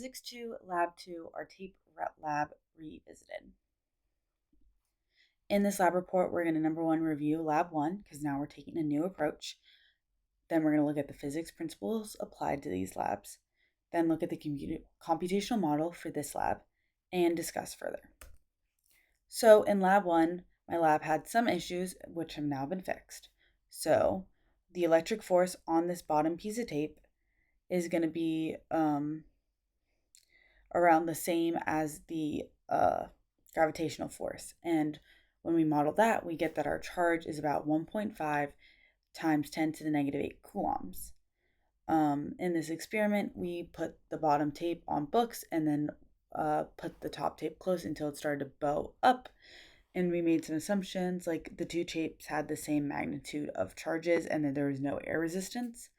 Physics2Lab2, our tape lab revisited. In this lab report, we're going to number one, review lab one, because now we're taking a new approach. Then we're going to look at the physics principles applied to these labs. Then look at the computational model for this lab and discuss further. So in lab one, my lab had some issues which have now been fixed. So the electric force on this bottom piece of tape is going to be around the same as the gravitational force. And when we model that, we get that our charge is about 1.5 times 10 to the negative 8 coulombs. In this experiment, we put the bottom tape on books and then put the top tape close until it started to bow up. And we made some assumptions, like the two tapes had the same magnitude of charges and that there was no air resistance.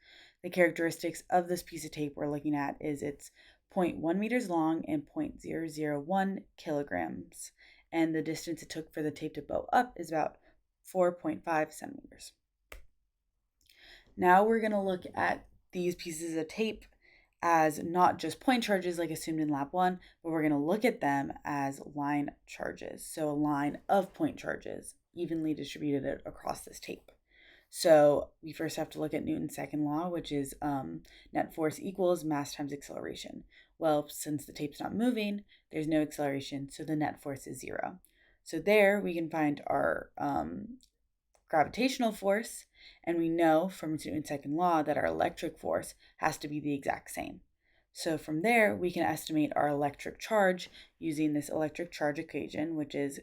The characteristics of this piece of tape we're looking at is it's 0.1 meters long and 0.001 kilograms. And the distance it took for the tape to bow up is about 4.5 centimeters. Now we're going to look at these pieces of tape as not just point charges like assumed in lab one, but we're going to look at them as line charges. So a line of point charges evenly distributed across this tape. So we first have to look at Newton's second law, which is net force equals mass times acceleration. Well, since the tape's not moving, there's no acceleration, so the net force is 0. So there we can find our gravitational force, and we know from Newton's second law that our electric force has to be the exact same. So from there, we can estimate our electric charge using this electric charge equation, which is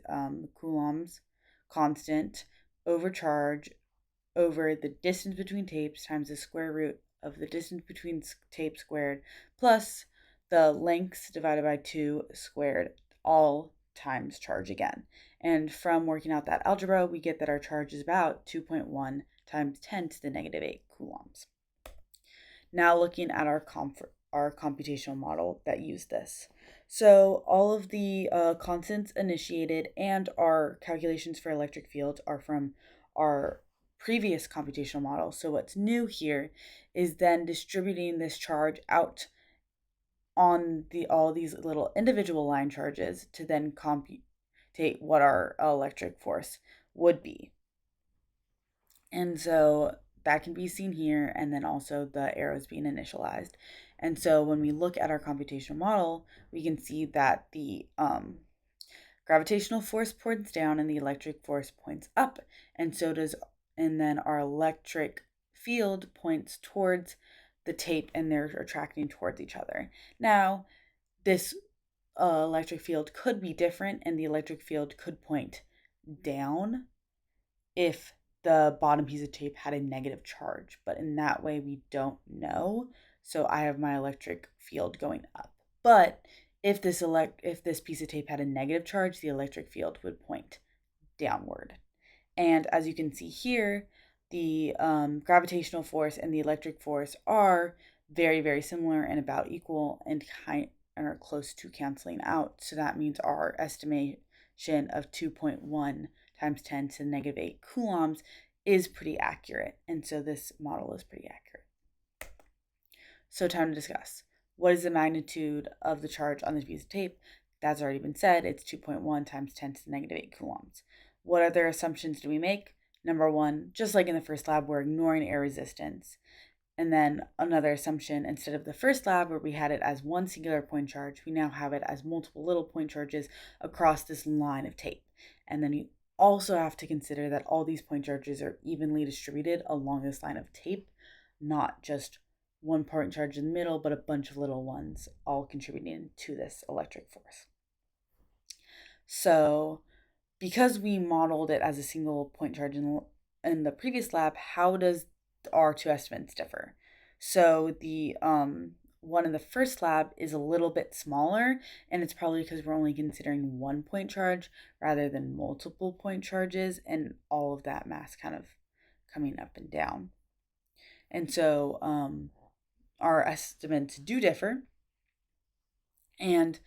Coulomb's constant over charge over the distance between tapes times the square root of the distance between tapes squared plus the lengths divided by 2 squared, all times charge again. And from working out that algebra, we get that our charge is about 2.1 times 10 to the negative 8 coulombs. Now looking at our computational model that used this. So all of the constants initiated and our calculations for electric fields are from our previous computational model. So what's new here is then distributing this charge out on all these little individual line charges to then computate what our electric force would be. And so that can be seen here, and then also the arrows being initialized. And so when we look at our computational model, we can see that the gravitational force points down and the electric force points up, and then our electric field points towards the tape, and they're attracting towards each other. Now, this electric field could be different, and the electric field could point down if the bottom piece of tape had a negative charge, but in that way we don't know. So I have my electric field going up. But if this piece of tape had a negative charge, the electric field would point downward. And as you can see here, the gravitational force and the electric force are very, very similar and about equal and are close to canceling out. So that means our estimation of 2.1 times 10 to the negative 8 coulombs is pretty accurate. And so this model is pretty accurate. So time to discuss. What is the magnitude of the charge on this piece of tape? That's already been said. It's 2.1 times 10 to the negative 8 coulombs. What other assumptions do we make? Number one, just like in the first lab, we're ignoring air resistance. And then another assumption, instead of the first lab where we had it as one singular point charge, we now have it as multiple little point charges across this line of tape. And then you also have to consider that all these point charges are evenly distributed along this line of tape, not just one point charge in the middle, but a bunch of little ones all contributing to this electric force. So because we modeled it as a single point charge in the previous lab, how does our two estimates differ? So the one in the first lab is a little bit smaller, and it's probably because we're only considering one point charge rather than multiple point charges and all of that mass kind of coming up and down. And so our estimates do differ, and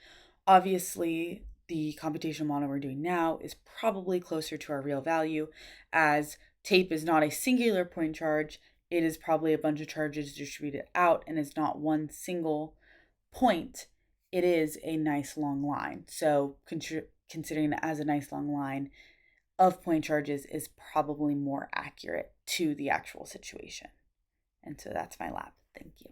obviously the computational model we're doing now is probably closer to our real value, as tape is not a singular point charge. It is probably a bunch of charges distributed out, and it's not one single point it is a nice long line. So considering it as a nice long line of point charges is probably more accurate to the actual situation. And so that's my lab. Thank you.